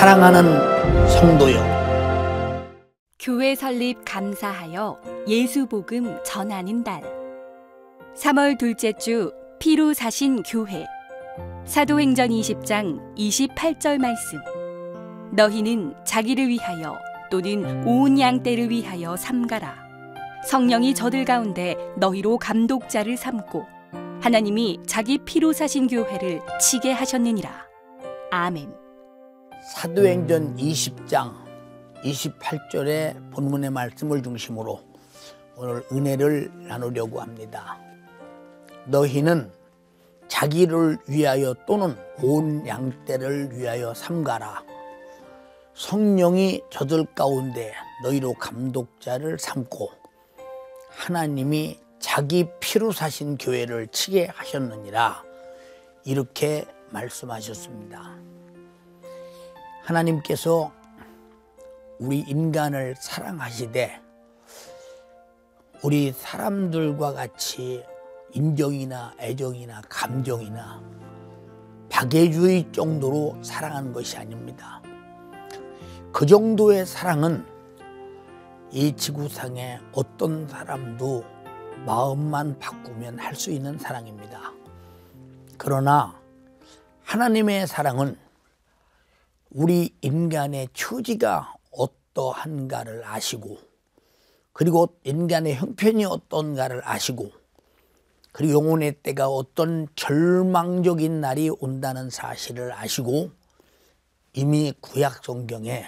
사랑하는 성도여, 교회 설립 감사하여 예수복음 전하는 달 3월 둘째 주 피로 사신 교회. 사도행전 20장 28절 말씀. 너희는 자기를 위하여 또는 온 양떼를 위하여 삼가라. 성령이 저들 가운데 너희로 감독자를 삼고 하나님이 자기 피로 사신 교회를 치게 하셨느니라. 아멘. 사도행전 20장 28절의 본문의 말씀을 중심으로 오늘 은혜를 나누려고 합니다. 너희는 자기를 위하여 또는 온 양떼를 위하여 삼가라. 성령이 저들 가운데 너희로 감독자를 삼고 하나님이 자기 피로 사신 교회를 치게 하셨느니라. 이렇게 말씀하셨습니다. 하나님께서 우리 인간을 사랑하시되 우리 사람들과 같이 인정이나 애정이나 감정이나 박애주의 정도로 사랑하는 것이 아닙니다. 그 정도의 사랑은 이 지구상에 어떤 사람도 마음만 바꾸면 할 수 있는 사랑입니다. 그러나 하나님의 사랑은 우리 인간의 처지가 어떠한가를 아시고, 그리고 인간의 형편이 어떤가를 아시고, 그리고 영혼의 때가 어떤 절망적인 날이 온다는 사실을 아시고 이미 구약 성경에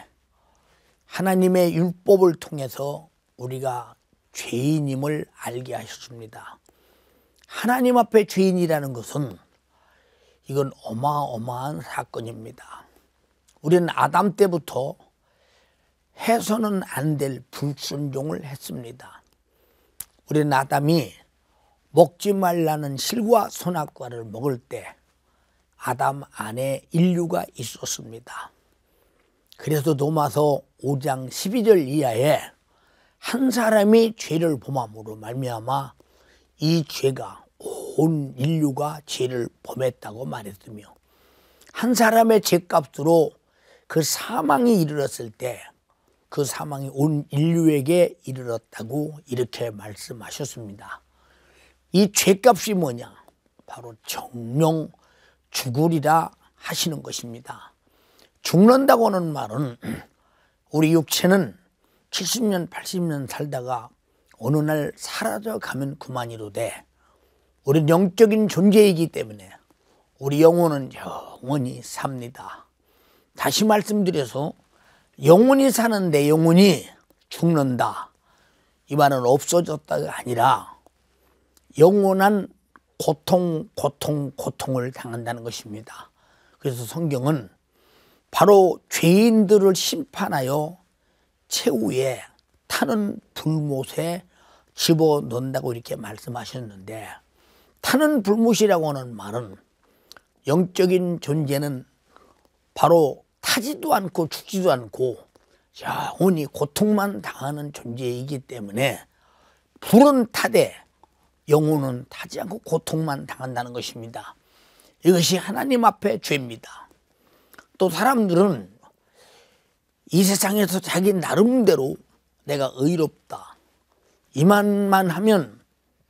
하나님의 율법을 통해서 우리가 죄인임을 알게 하셨습니다. 하나님 앞에 죄인이라는 것은 이건 어마어마한 사건입니다. 우리는 아담 때부터 해서는 안 될 불순종을 했습니다. 우리는 아담이 먹지 말라는 실과 선악과를 먹을 때 아담 안에 인류가 있었습니다. 그래서 로마서 5장 12절 이하에 한 사람이 죄를 범함으로 말미암아 이 죄가 온 인류가 죄를 범했다고 말했으며, 한 사람의 죄값으로 그 사망이 이르렀을 때 그 사망이 온 인류에게 이르렀다고 이렇게 말씀하셨습니다. 이 죄값이 뭐냐? 바로 정령 죽으리라 하시는 것입니다. 죽는다고 하는 말은 우리 육체는 70년 80년 살다가 어느 날 사라져 가면 그만이로되, 우리는 영적인 존재이기 때문에 우리 영혼은 영원히 삽니다. 다시 말씀드려서 영혼이 사는데 영혼이 죽는다, 이 말은 없어졌다가 아니라 영원한 고통을 당한다는 것입니다. 그래서 성경은 바로 죄인들을 심판하여 최후에 타는 불못에 집어넣는다고 이렇게 말씀하셨는데, 타는 불못이라고 하는 말은 영적인 존재는 바로 타지도 않고 죽지도 않고 영원히 고통만 당하는 존재이기 때문에 불은 타되 영혼은 타지 않고 고통만 당한다는 것입니다. 이것이 하나님 앞의 죄입니다. 또 사람들은 이 세상에서 자기 나름대로 내가 의롭다, 이만만 하면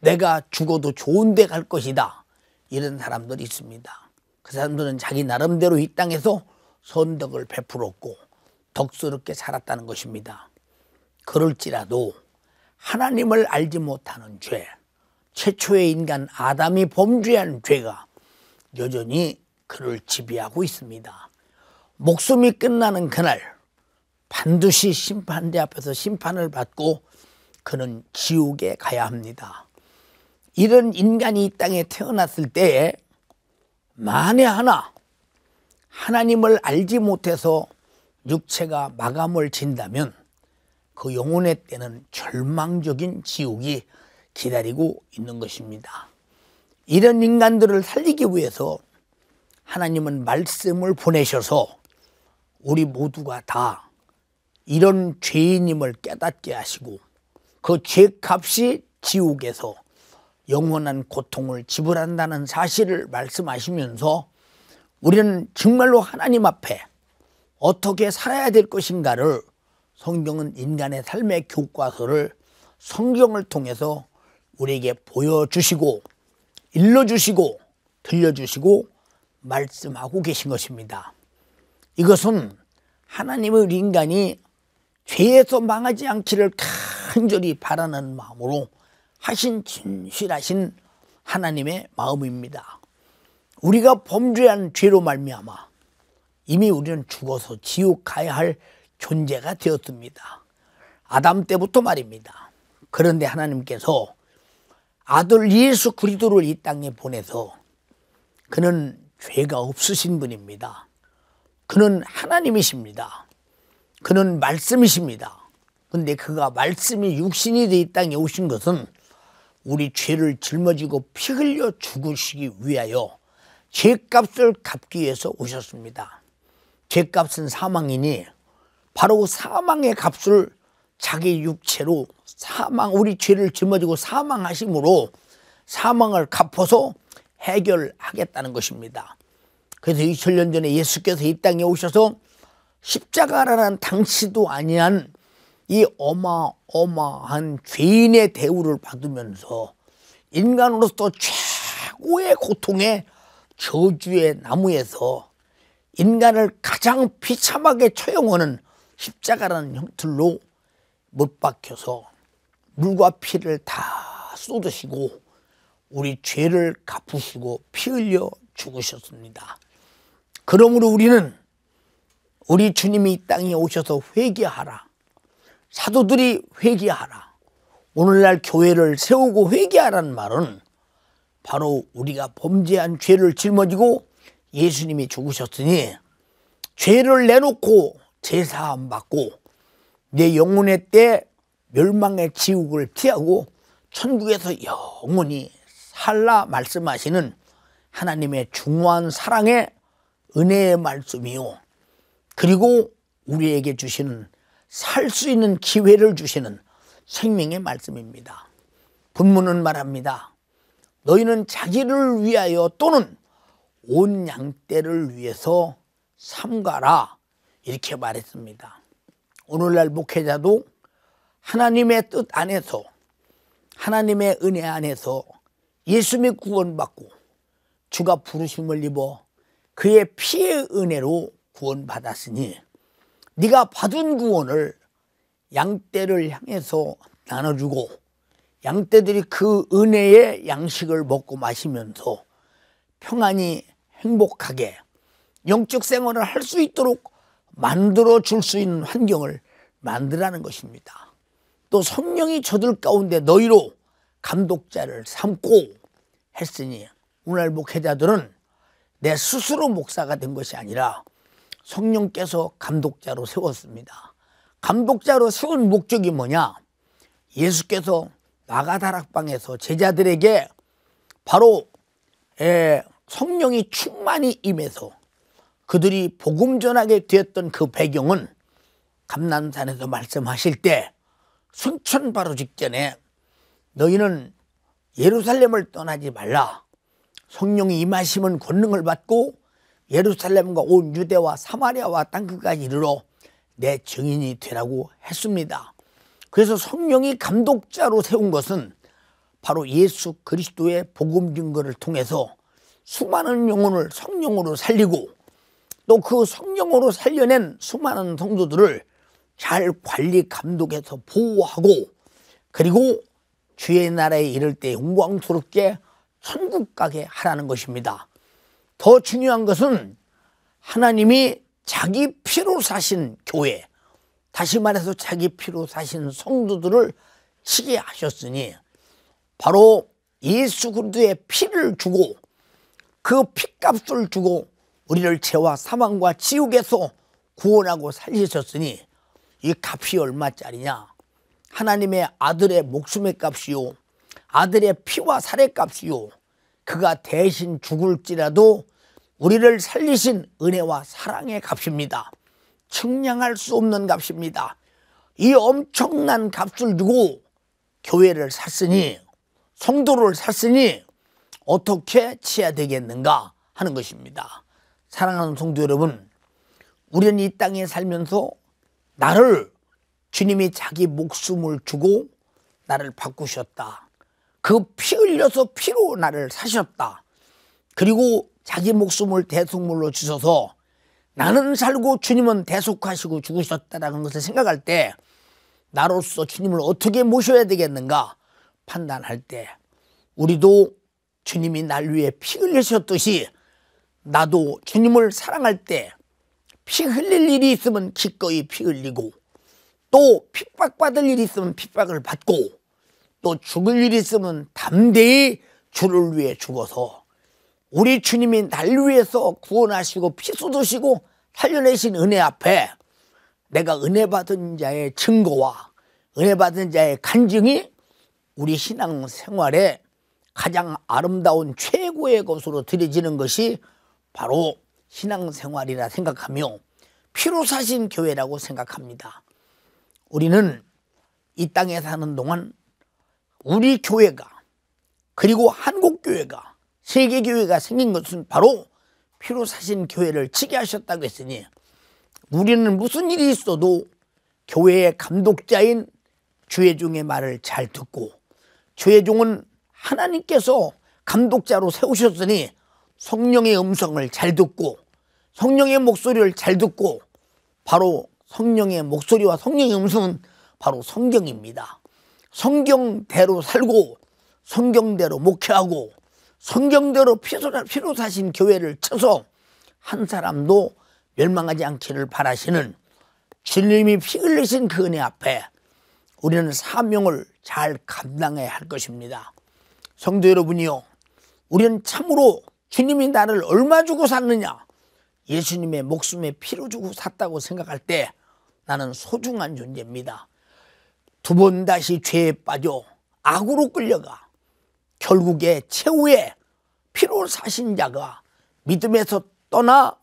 내가 죽어도 좋은 데 갈 것이다, 이런 사람들이 있습니다. 그 사람들은 자기 나름대로 이 땅에서 선덕을 베풀었고 덕스럽게 살았다는 것입니다. 그럴지라도 하나님을 알지 못하는 죄, 최초의 인간 아담이 범죄한 죄가 여전히 그를 지배하고 있습니다. 목숨이 끝나는 그날 반드시 심판대 앞에서 심판을 받고 그는 지옥에 가야 합니다. 이런 인간이 이 땅에 태어났을 때에 만에 하나 하나님을 알지 못해서 육체가 마감을 진다면 그 영혼의 때는 절망적인 지옥이 기다리고 있는 것입니다. 이런 인간들을 살리기 위해서 하나님은 말씀을 보내셔서 우리 모두가 다 이런 죄인임을 깨닫게 하시고 그 죄값이 지옥에서 영원한 고통을 지불한다는 사실을 말씀하시면서 우리는 정말로 하나님 앞에 어떻게 살아야 될 것인가를 성경은 인간의 삶의 교과서를 성경을 통해서 우리에게 보여주시고 일러주시고 들려주시고 말씀하고 계신 것입니다. 이것은 하나님의 우리 인간이 죄에서 망하지 않기를 간절히 바라는 마음으로 하신 진실하신 하나님의 마음입니다. 우리가 범죄한 죄로 말미암아 이미 우리는 죽어서 지옥 가야 할 존재가 되었습니다. 아담 때부터 말입니다. 그런데 하나님께서 아들 예수 그리스도를 이 땅에 보내서 그는 죄가 없으신 분입니다. 그는 하나님이십니다. 그는 말씀이십니다. 그런데 그가 말씀이 육신이 되어 이 땅에 오신 것은 우리 죄를 짊어지고 피 흘려 죽으시기 위하여 죄값을 갚기 위해서 오셨습니다. 죄값은 사망이니 바로 사망의 값을 자기 육체로 우리 죄를 짊어지고 사망하심으로 사망을 갚아서 해결하겠다는 것입니다. 그래서 2000년 전에 예수께서 이 땅에 오셔서 십자가라는 당시도 아니한 이 어마어마한 죄인의 대우를 받으면서 인간으로서 최고의 고통의 저주의 나무에서 인간을 가장 비참하게 처형하는 십자가라는 형틀로 못 박혀서 물과 피를 다 쏟으시고 우리 죄를 갚으시고 피 흘려 죽으셨습니다. 그러므로 우리는 우리 주님이 이 땅에 오셔서 회개하라. 사도들이 회개하라. 오늘날 교회를 세우고 회개하라는 말은 바로 우리가 범죄한 죄를 짊어지고 예수님이 죽으셨으니 죄를 내놓고 제사함 받고 내 영혼의 때 멸망의 지옥을 피하고 천국에서 영원히 살라 말씀하시는 하나님의 중요한 사랑의 은혜의 말씀이요. 그리고 우리에게 주시는 살 수 있는 기회를 주시는 생명의 말씀입니다. 본문은 말합니다. 너희는 자기를 위하여 또는 온 양떼를 위해서 삼가라 이렇게 말했습니다. 오늘날 목회자도 하나님의 뜻 안에서 하나님의 은혜 안에서 예수님의 구원받고 주가 부르심을 입어 그의 피의 은혜로 구원받았으니 네가 받은 구원을 양떼를 향해서 나눠주고 양떼들이 그 은혜의 양식을 먹고 마시면서 평안히 행복하게 영적 생활을 할 수 있도록 만들어 줄 수 있는 환경을 만들라는 것입니다. 또 성령이 저들 가운데 너희로 감독자를 삼고 했으니 오늘 목회자들은 내 스스로 목사가 된 것이 아니라 성령께서 감독자로 세웠습니다. 감독자로 세운 목적이 뭐냐? 예수께서 마가다락방에서 제자들에게 바로 성령이 충만히 임해서 그들이 복음 전하게 되었던 그 배경은 감람산에서 말씀하실 때 승천 바로 직전에 너희는 예루살렘을 떠나지 말라. 성령이 임하시면 권능을 받고 예루살렘과 온 유대와 사마리아와 땅끝까지 이르러 내 증인이 되라고 했습니다. 그래서 성령이 감독자로 세운 것은 바로 예수 그리스도의 복음 증거를 통해서 수많은 영혼을 성령으로 살리고 또 그 성령으로 살려낸 수많은 성도들을 잘 관리 감독해서 보호하고 그리고 주의 나라에 이를 때 영광스럽게 천국 가게 하라는 것입니다. 더 중요한 것은 하나님이 자기 피로 사신 교회, 다시 말해서 자기 피로 사신 성도들을 치게 하셨으니 바로 예수 그리스도의 피를 주고 그 피값을 주고 우리를 죄와 사망과 지옥에서 구원하고 살리셨으니 이 값이 얼마짜리냐? 하나님의 아들의 목숨의 값이요 아들의 피와 살의 값이요 그가 대신 죽을지라도 우리를 살리신 은혜와 사랑의 값입니다. 측량할 수 없는 값입니다. 이 엄청난 값을 주고 교회를 샀으니 성도를 샀으니 어떻게 치야 되겠는가 하는 것입니다. 사랑하는 성도 여러분, 우리는 이 땅에 살면서 나를 주님이 자기 목숨을 주고 나를 바꾸셨다. 그 피 흘려서 피로 나를 사셨다. 그리고 자기 목숨을 대속물로 주셔서 나는 살고 주님은 대속하시고 죽으셨다는 것을 생각할 때 나로서 주님을 어떻게 모셔야 되겠는가 판단할 때 우리도 주님이 날 위해 피 흘리셨듯이 나도 주님을 사랑할 때 피 흘릴 일이 있으면 기꺼이 피 흘리고 또 핍박받을 일이 있으면 핍박을 받고 또 죽을 일이 있으면 담대히 주를 위해 죽어서 우리 주님이 날 위해서 구원하시고 피 쏟으시고 살려내신 은혜 앞에 내가 은혜 받은 자의 증거와 은혜 받은 자의 간증이 우리 신앙생활에 가장 아름다운 최고의 것으로 드려지는 것이 바로 신앙생활이라 생각하며 피로 사신 교회라고 생각합니다. 우리는 이 땅에 사는 동안 우리 교회가 그리고 한국교회가 세계교회가 생긴 것은 바로 피로 사신 교회를 치게 하셨다고 했으니 우리는 무슨 일이 있어도 교회의 감독자인 주의종의 말을 잘 듣고 주의종은 하나님께서 감독자로 세우셨으니 성령의 음성을 잘 듣고 성령의 목소리를 잘 듣고 바로 성령의 목소리와 성령의 음성은 바로 성경입니다. 성경대로 살고 성경대로 목회하고 성경대로 피로 사신 교회를 쳐서 한 사람도 멸망하지 않기를 바라시는 주님이 피 흘리신 그 은혜 앞에 우리는 사명을 잘 감당해야 할 것입니다. 성도 여러분이요, 우리는 참으로 주님이 나를 얼마 주고 샀느냐, 예수님의 목숨에 피로 주고 샀다고 생각할 때 나는 소중한 존재입니다. 두 번 다시 죄에 빠져 악으로 끌려가 결국에 최후에 피로 사신 자가 믿음에서 떠나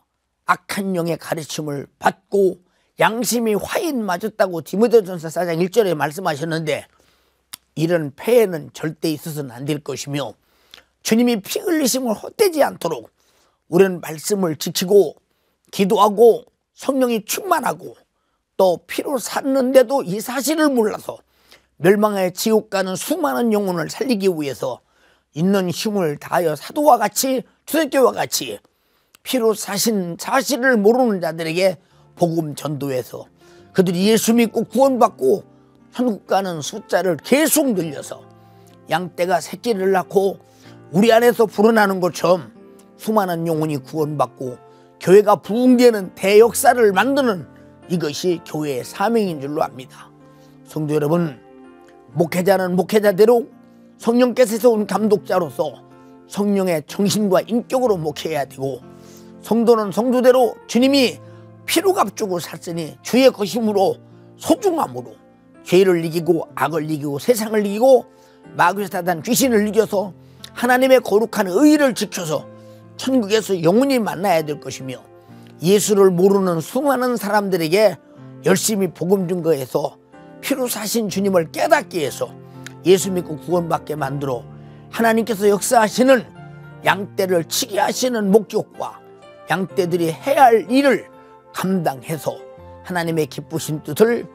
악한 영의 가르침을 받고 양심이 화인 맞았다고 디모데전서 4장 1절에 말씀하셨는데 이런 폐해는 절대 있어서는 안 될 것이며 주님이 피 흘리심을 헛되지 않도록 우리는 말씀을 지키고 기도하고 성령이 충만하고 또 피로 샀는데도 이 사실을 몰라서 멸망의 지옥 가는 수많은 영혼을 살리기 위해서 있는 힘을 다하여 사도와 같이 초대교회와 같이 피로 사신 사실을 모르는 자들에게 복음 전도해서 그들이 예수 믿고 구원받고 천국 가는 숫자를 계속 늘려서 양떼가 새끼를 낳고 우리 안에서 불어나는 것처럼 수많은 영혼이 구원받고 교회가 부흥되는 대역사를 만드는 이것이 교회의 사명인 줄로 압니다. 성도 여러분, 목회자는 목회자대로 성령께서 세운 감독자로서 성령의 정신과 인격으로 목회해야 되고 성도는 성도대로 주님이 피로 값주고 샀으니 주의 것임으로 소중함으로 죄를 이기고 악을 이기고 세상을 이기고 마귀 사단 귀신을 이겨서 하나님의 거룩한 의를 지켜서 천국에서 영원히 만나야 될 것이며 예수를 모르는 수많은 사람들에게 열심히 복음 증거해서 피로 사신 주님을 깨닫게 해서 예수 믿고 구원받게 만들어 하나님께서 역사하시는 양떼를 치게 하시는 목적과 양떼들이 해야 할 일을 감당해서 하나님의 기쁘신 뜻을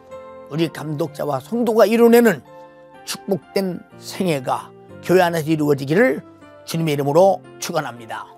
우리 감독자와 성도가 이뤄내는 축복된 생애가 교회 안에서 이루어지기를 주님의 이름으로 축원합니다.